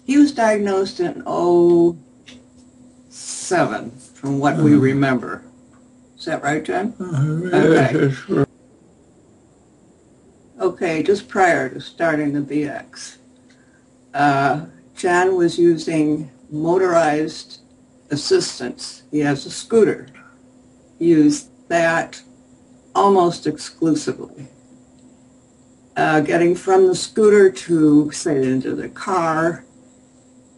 He was diagnosed in '07, from what we remember. Is that right, John? Okay. Okay, just prior to starting the BX, John was using motorized assistance. He has a scooter. He used that almost exclusively. Getting from the scooter to, say, into the car,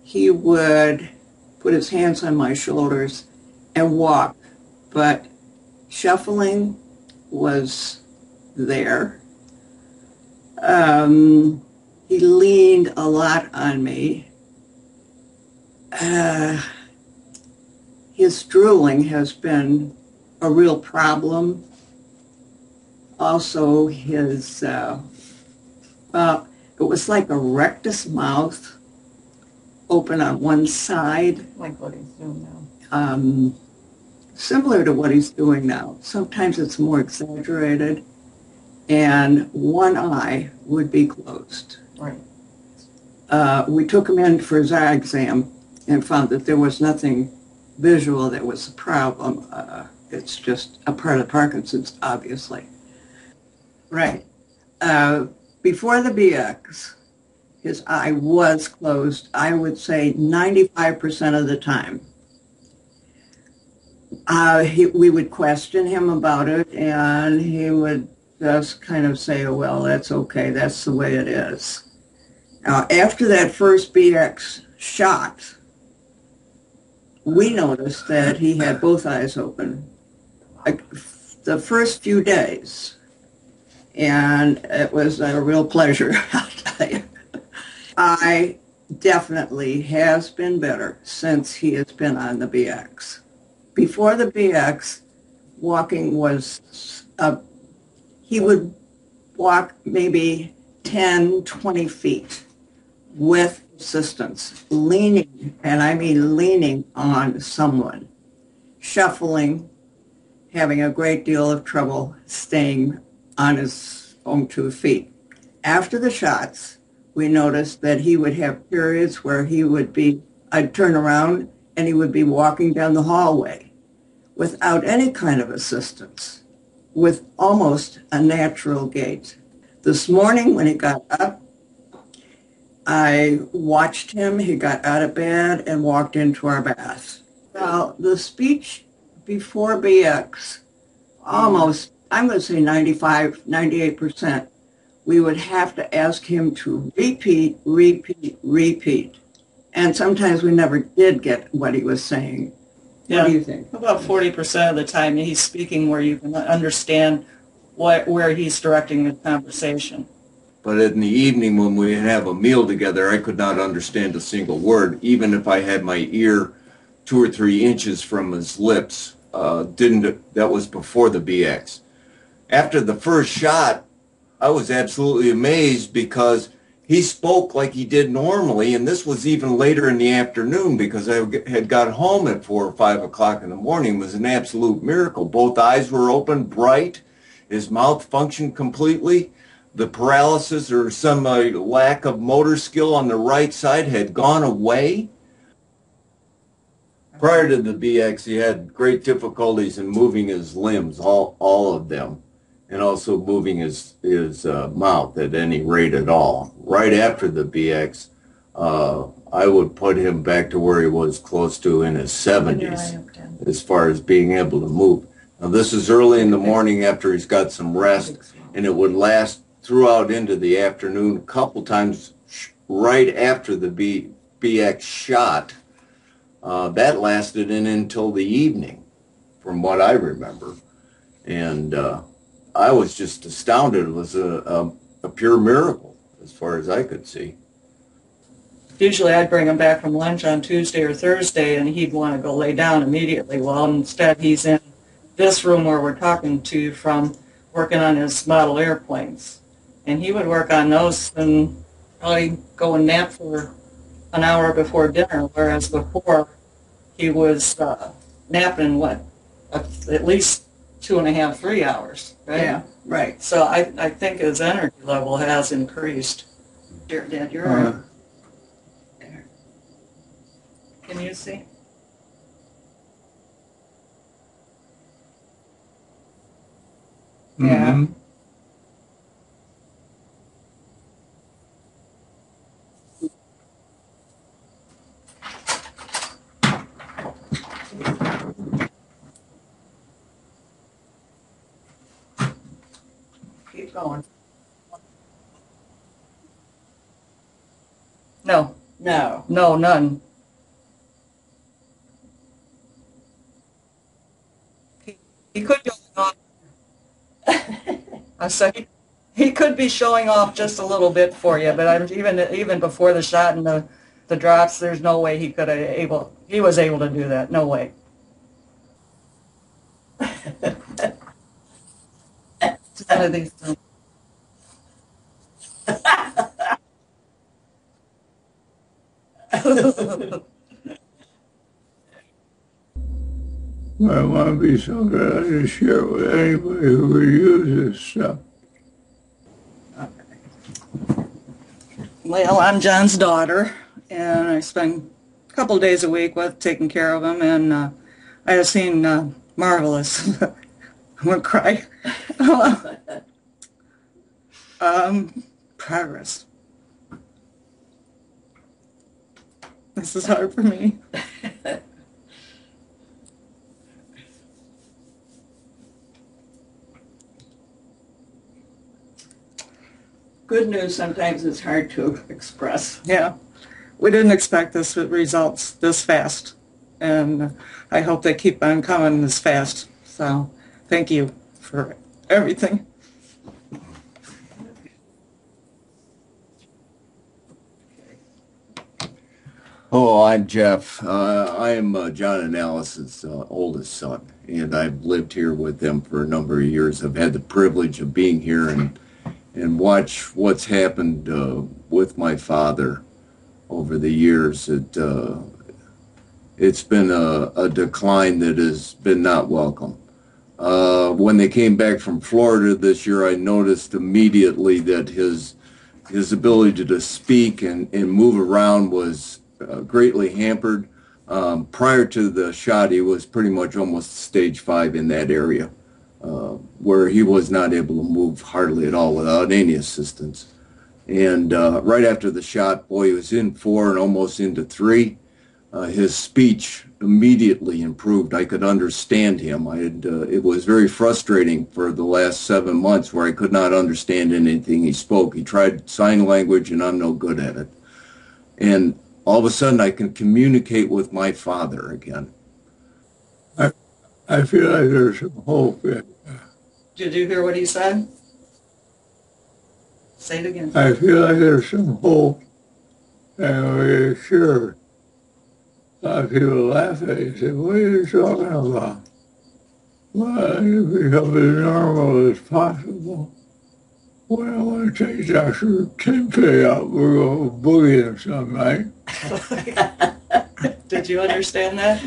he would put his hands on my shoulders and walk, but shuffling was there. He leaned a lot on me. His drooling has been a real problem. Also, his, it was like a rectus mouth, open on one side. Like what he's doing now. Similar to what he's doing now. Sometimes it's more exaggerated, and one eye would be closed. Right. We took him in for his eye exam and found that there was nothing visual that was a problem. It's just a part of Parkinson's, obviously. Right. Before the BX, his eye was closed, I would say 95% of the time. We would question him about it, and he would just kind of say, oh, well, that's okay, that's the way it is. Now, after that first BX shot, we noticed that he had both eyes open the first few days, and it was a real pleasure, I'll tell you. I definitely has been better since he has been on the BX. Before the BX, walking was, he would walk maybe 10, 20 feet with assistance, leaning, and I mean leaning on someone, shuffling, having a great deal of trouble staying on his own 2 feet. After the shots, we noticed that he would have periods where he would be, I'd turn around and he would be walking down the hallway without any kind of assistance, with almost a natural gait. This morning when he got up, I watched him. He got out of bed and walked into our bath. Now, the speech before BX, almost, I'm going to say 95, 98%, we would have to ask him to repeat. And sometimes we never did get what he was saying. What do you think? About 40% of the time he's speaking where you can understand where he's directing the conversation. But in the evening when we have a meal together, I could not understand a single word, even if I had my ear 2 or 3 inches from his lips. That was before the BX. After the first shot, I was absolutely amazed because he spoke like he did normally, and this was even later in the afternoon because I had got home at 4 or 5 o'clock in the morning. It was an absolute miracle. Both eyes were open, bright. His mouth functioned completely. The paralysis or some lack of motor skill on the right side had gone away. Prior to the BX, he had great difficulties in moving his limbs, all of them, and also moving his mouth at any rate at all. Right after the BX, I would put him back to where he was close to in his 70s as far as being able to move. Now, this is early in the morning after he's got some rest, and it would last throughout into the afternoon. A couple times right after the BX shot, that lasted until the evening, from what I remember. And I was just astounded. It was a pure miracle, as far as I could see. Usually I'd bring him back from lunch on Tuesday or Thursday, and he'd want to go lay down immediately. Well, instead he's in this room where we're talking to you from, working on his model airplanes. And he would work on those and probably go and nap for an hour before dinner, whereas before he was napping, at least 2.5, 3 hours, right? Yeah, right. So I think his energy level has increased. Dear Dad, you're right. Can you see? Yeah. Mhm. Keep going. No, No. no, none. He, he could be off. I said he could be showing off just a little bit for you, but I'm even before the shot and the drops, there's no way he was able to do that. No way. It's one of these things. I want to be so glad to share it with anybody who would use this stuff. Well, I'm John's daughter, and I spend a couple days a week with taking care of him, and I have seen marvelous. I'm gonna cry. Progress. This is hard for me. Good news sometimes is hard to express. Yeah, we didn't expect this results this fast, and I hope they keep on coming this fast. So, thank you for everything. Oh, I'm Jeff. I am John and Alice's oldest son, and I've lived here with them for a number of years. I've had the privilege of being here and watch what's happened with my father over the years. It's been a decline that has been not welcome. When they came back from Florida this year, I noticed immediately that his ability to speak and move around was greatly hampered. Prior to the shot, he was pretty much almost stage 5 in that area, where he was not able to move hardly at all without any assistance. And right after the shot, boy, he was in 4 and almost into 3. His speech immediately improved. I could understand him. It was very frustrating for the last 7 months where I could not understand anything he spoke. He tried sign language, and I'm no good at it. And all of a sudden, I can communicate with my father again. I feel like there's some hope. Did you hear what he said? Say it again. I feel like there's some hope, and we're sure. A lot of people laugh at you and say, what are you talking about? Well, you become as normal as possible. Well, I want to take Dr. Timpey out. We're going to boogie him some night. Did you understand that?